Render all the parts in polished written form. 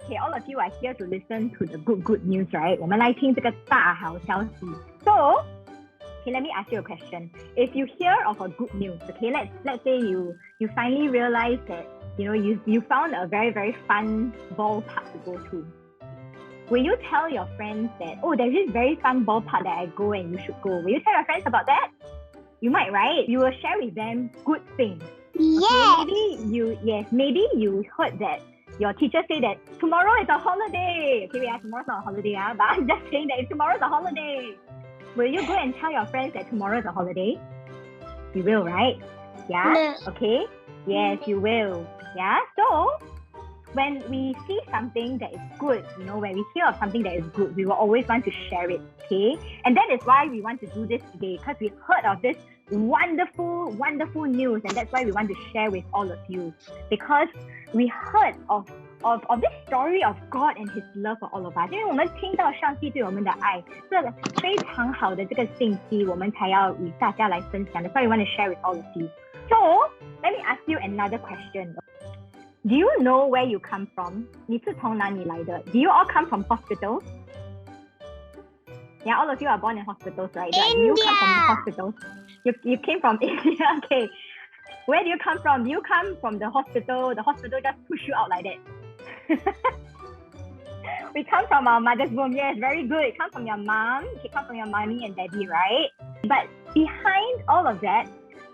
okay, all of you are here to listen to the good news, right? 我们来听这个大好消息。So, okay, let me ask you a question. If you hear of a good news, okay, let's say you finally realize that you found a very, very fun ballpark to go to. Will you tell your friends that, oh, there's this very fun ballpark that I go and you should go? Will you tell your friends about that? You might, right? You will share with them good things. Yes. Okay, maybe you heard that your teacher say that tomorrow is a holiday. Okay, tomorrow's not a holiday, but I'm just saying that tomorrow's a holiday. Will you go and tell your friends that tomorrow is a holiday? You will, right? Yeah? No. Okay? Yes, you will. Yeah? So, when we see something that is good, when we hear of something that is good, we will always want to share it, okay? And that is why we want to do this today, because we've heard of this wonderful, wonderful news, and that's why we want to share with all of you. Because we heard of this story of God and His love for all of us. 因为我们听到上帝对我们的爱，这个非常好的这个信息，我们才要与大家来分享。That's why we want to share with all of you. So, let me ask you another question. Do you know where you come from? 你是从哪里来的? Do you all come from hospitals? Yeah, all of you are born in hospitals, right? India. Do you come from hospitals? You came from India, okay. Where do you come from? Do you come from the hospital? The hospital just push you out like that. We come from our mother's womb. Yes, very good. It comes from your mom. It comes from your mommy and daddy, right? But behind all of that,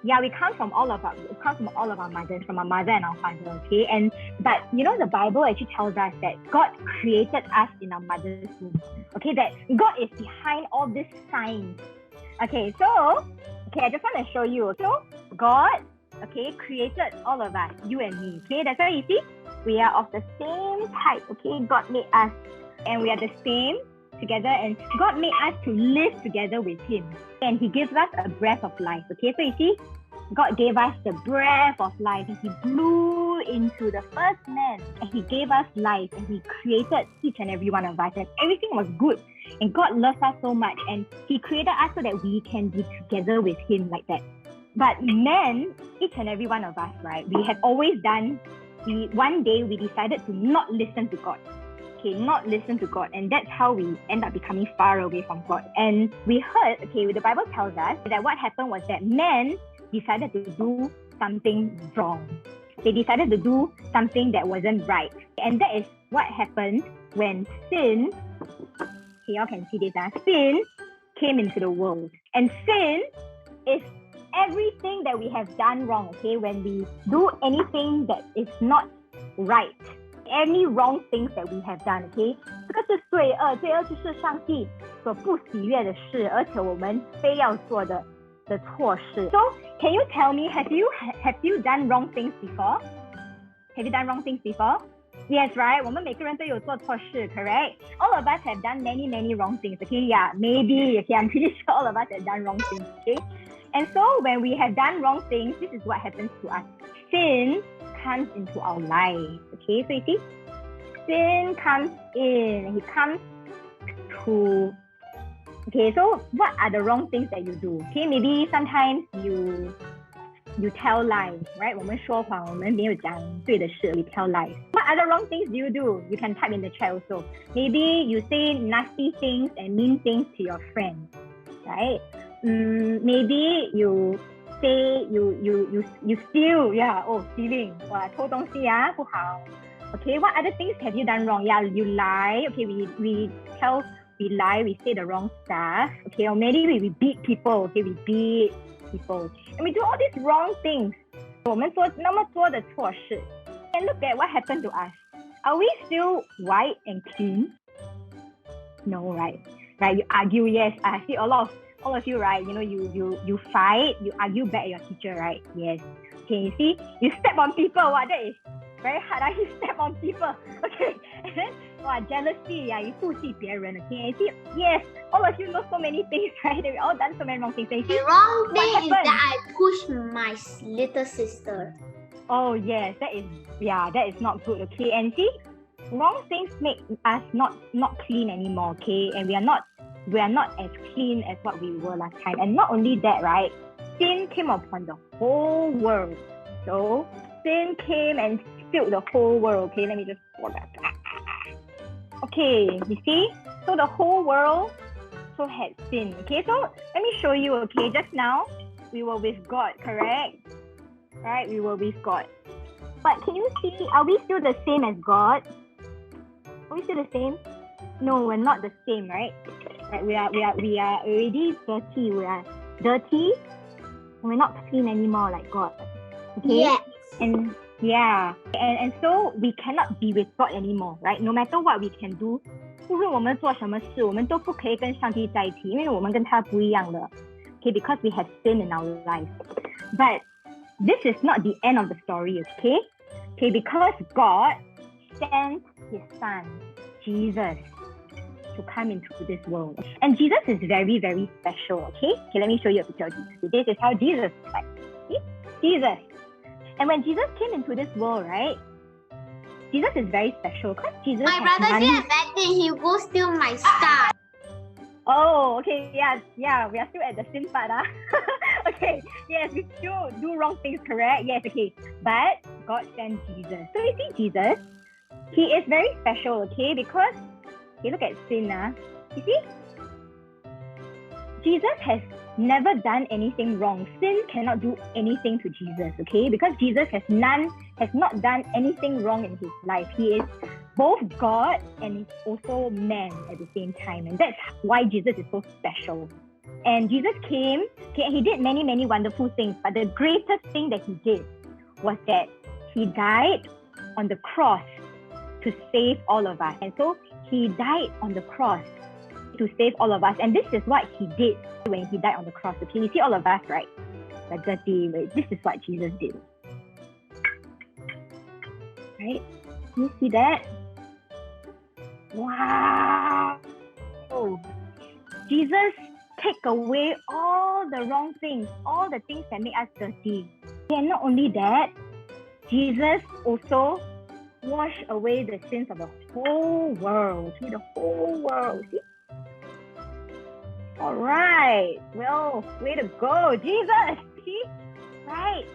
yeah, we come from all of our mothers, from our mother and our father, okay? But the Bible actually tells us that God created us in our mother's womb, okay? That God is behind all this science. Okay, I just want to show you. So God, okay, created all of us, you and me, okay? That's why you see, we are of the same type, okay? God made us, and we are the same together, and God made us to live together with Him, and He gives us a breath of life, okay? So you see, God gave us the breath of life, and He blew into the first man, and He gave us life, and He created each and every one of us, and everything was good, and God loves us so much, and He created us so that we can be together with Him like that. But men, each and every one of us, right, we have always done, one day we decided to not listen to God. Not listen to God, and that's how we end up becoming far away from God. And we heard, the Bible tells us that what happened was that men decided to do something wrong. They decided to do something that wasn't right, and that is what happened when sin, y'all can see this, sin came into the world. And sin is everything that we have done wrong, okay? When we do anything that is not right, any wrong things that we have done, okay? 这个是罪恶，罪恶就是上帝所不喜悦的事，而且我们非要做的错事。So, can you tell me, have you done wrong things before? Have you done wrong things before? Yes, right? 我们每个人都有做错事 correct? All of us have done many, many wrong things, okay? Yeah, maybe, okay, I'm pretty sure all of us have done wrong things, okay? And so, when we have done wrong things, this is what happens to us. Sin comes into our lives, okay? So you see, sin comes in, and He comes to, okay, so what are the wrong things that you do? Okay, maybe sometimes you tell lies, right? 我们说谎，我们没有讲对的事，we tell lies. What other wrong things do you do? You can type in the chat also. Maybe you say nasty things and mean things to your friends, right? Maybe you say you steal, yeah, stealing, 哇，偷东西啊，不好。Okay, what other things have you done wrong? Yeah, you lie. Okay, we lie, we say the wrong stuff. Okay, or maybe we beat people. Okay, we beat people, and we do all these wrong things. 我们做那么多的错事 and look at what happened to us. Are we still white and clean? No, right? Right? You argue. Yes, I see all of you, right? You fight, you argue back at your teacher, right? Yes. Okay, you see, you step on people. Wow, that is very hard. You step on people. Okay, and then jealousy. Yeah, you 妒忌别人. Okay, you see, yes, all of you know so many things, right? We all done so many wrong things. The wrong thing is that I pushed my little sister. Oh yes, that is not good. Okay, and see, wrong things make us not clean anymore. Okay, and we are not as clean as what we were last time. And not only that, right? Sin came upon the whole world. So sin came and filled the whole world. Okay, let me just pour that. Okay, you see? So the whole world so had sin. Okay, so let me show you. Okay, just now we were with God, correct? Right, we were with God. But can you see, are we still the same as God? Are we still the same? No, we're not the same, right? Right, we are already dirty. We are dirty. And we're not clean anymore like God. Okay? Yes. And yeah, and so we cannot be with God anymore, right? No matter what we can do, 无论我们做什么事，我们都不可以跟上帝在一起，因为我们跟他不一样的。Okay, because we have sin in our life. But this is not the end of the story, okay? Okay, because God sent His Son, Jesus, to come into this world. And Jesus is very, very special, okay? Okay, let me show you a picture of Jesus. This is how Jesus is like. See? Jesus. And when Jesus came into this world, right? Jesus is very special because Jesus My brother did a bad thing. He will steal my stuff. Oh, okay, yeah, we are still at the sin part, Okay, yes, we still do wrong things, correct? Yes, okay. But God sent Jesus. So you see Jesus, He is very special, okay? Because, okay, look at sin, You see? Jesus has never done anything wrong. Sin cannot do anything to Jesus, okay? Because Jesus has not done anything wrong in His life. He is both God and is also man at the same time. And that's why Jesus is so special. And Jesus came, okay, and He did many, many wonderful things. But the greatest thing that He did was that He died on the cross to save all of us. And so He died on the cross to save all of us. And this is what He did when He died on the cross. Okay, you see all of us, right? The dirty, this is what Jesus did. Right? Can you see that? Wow! Jesus take away all the wrong things, all the things that make us dirty. And not only that, Jesus also washed away the sins of the whole world. See, the whole world. See? All right. Well, way to go, Jesus. See? Right.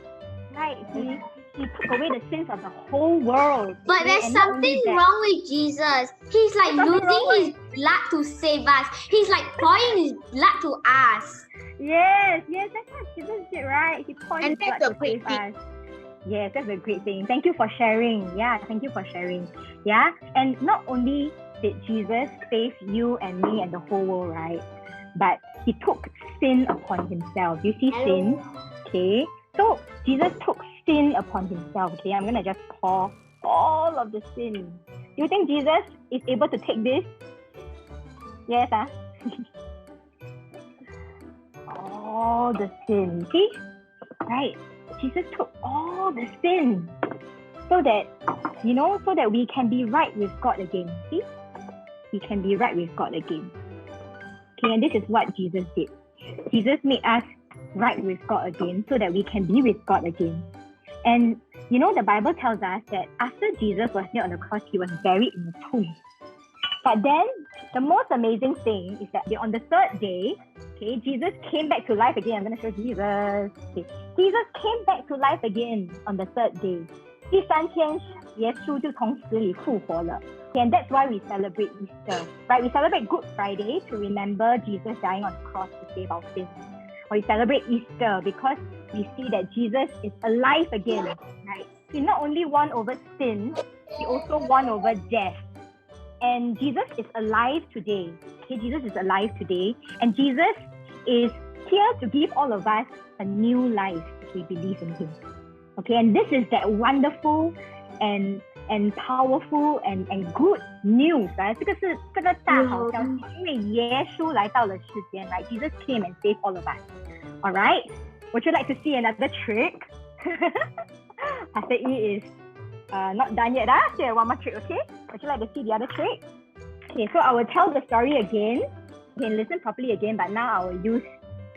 He took away the sins of the whole world. But there's something wrong with Jesus. He's like losing His blood to save us. He's like pouring His blood to us. Yes, that's what Jesus did, right? He poured His blood to save us. Yes, that's a great thing. Thank you for sharing. Yeah, thank you for sharing. Yeah, and not only did Jesus save you and me and the whole world, right? But He took sin upon Himself. You see sin? Okay. So Jesus took sin upon Himself. Okay, I'm gonna just pour all of the sin. Do you think Jesus is able to take this? Yes, all the sin. See? Right. Jesus took all the sin so that, so that we can be right with God again. See? We can be right with God again. Okay, and this is what Jesus did. Jesus made us right with God again so that we can be with God again. And the Bible tells us that after Jesus was nailed on the cross, He was buried in a tomb. But then the most amazing thing is that on the third day, okay, Jesus came back to life again. I'm going to show Jesus. Okay. Jesus came back to life again on the third day. 第三天，耶稣就从死里复活了。And that's why we celebrate Easter, right? We celebrate Good Friday to remember Jesus dying on the cross to save our sins. Or we celebrate Easter because we see that Jesus is alive again, right? He not only won over sin, He also won over death. And Jesus is alive today. Okay, Jesus is alive today. And Jesus is here to give all of us a new life if we believe in Him. Okay, and this is that wonderful and powerful and good news, right? 这个大好消息，因为耶稣来到了世间, right? Jesus came and saved all of us. All right? Would you like to see another trick? Pastor E is not done yet. So one more trick, okay? Would you like to see the other trick? Okay, so I will tell the story again. You can listen properly again, but now I will use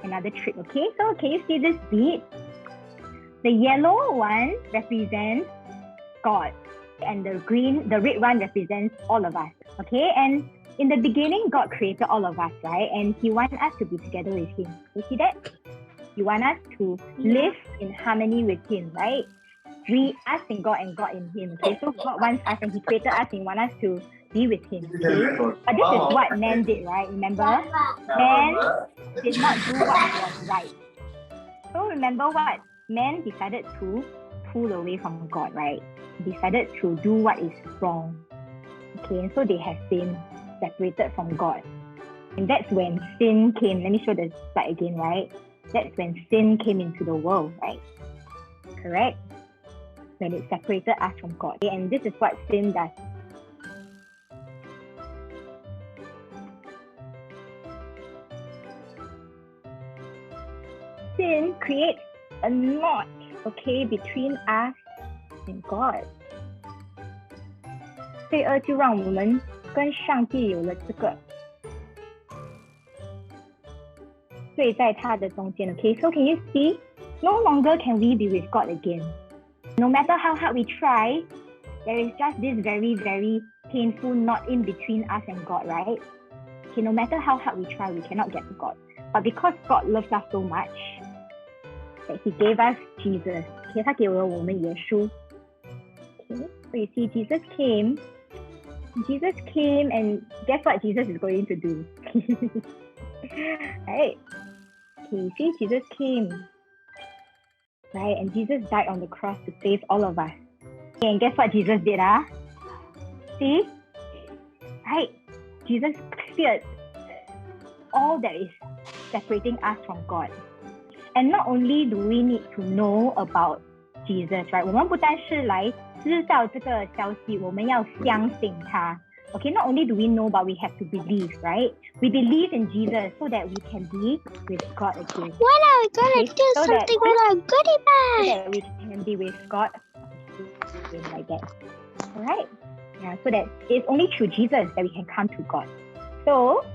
another trick, okay? So can you see this bead? The yellow one represents God, and the red one represents all of us, okay? And in the beginning, God created all of us, right? And He wants us to be together with Him. You see that? He wants us to live in harmony with Him, right? We, us in God and God in Him, okay? So God wants us and He created us and wants us to be with him. Okay? But this is what man did, right? Remember? Man did not do what was right. So remember what? Man decided to pull away from God, right? Decided to do what is wrong. Okay, and so they have been separated from God. And that's when sin came. Let me show the slide again, right? That's when sin came into the world, right? Correct? When it separated us from God. Okay, and this is what sin does. Sin creates a knot, okay, between us and God. 罪恶就让我们跟上帝有了这个罪在他的中间 okay? So can you see? No longer can we be with God again. No matter how hard we try, there is just this very, very painful knot in between us and God, right? Okay, no matter how hard we try, we cannot get to God. But because God loves us so much, that He gave us Jesus. Okay, 他给了我们耶稣. Okay, so you see, Jesus came and guess what Jesus is going to do? Right? Okay, you see, Jesus came. Right? And Jesus died on the cross to save all of us. Okay, and guess what Jesus did? See? Right? Jesus cleared all that is separating us from God. And not only do we need to know about Jesus, right? 我们不单是来知道这个消息，我们要相信他。Okay, not only do we know, but we have to believe, right? We believe in Jesus so that we can be with God again. When are we gonna do so something with our goodie bag? So that we can be with God again like that. Alright? Yeah, so that it's only through Jesus that we can come to God. So,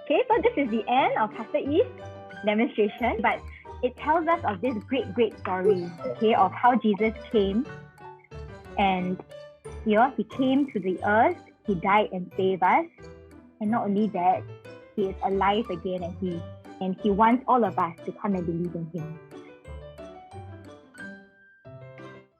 okay, so this is the end of Pastor Eve's demonstration, but it tells us of this great, great story, okay, of how Jesus came and, you know, He came to the earth, He died and saved us. And not only that, He is alive again and He wants all of us to come and believe in Him.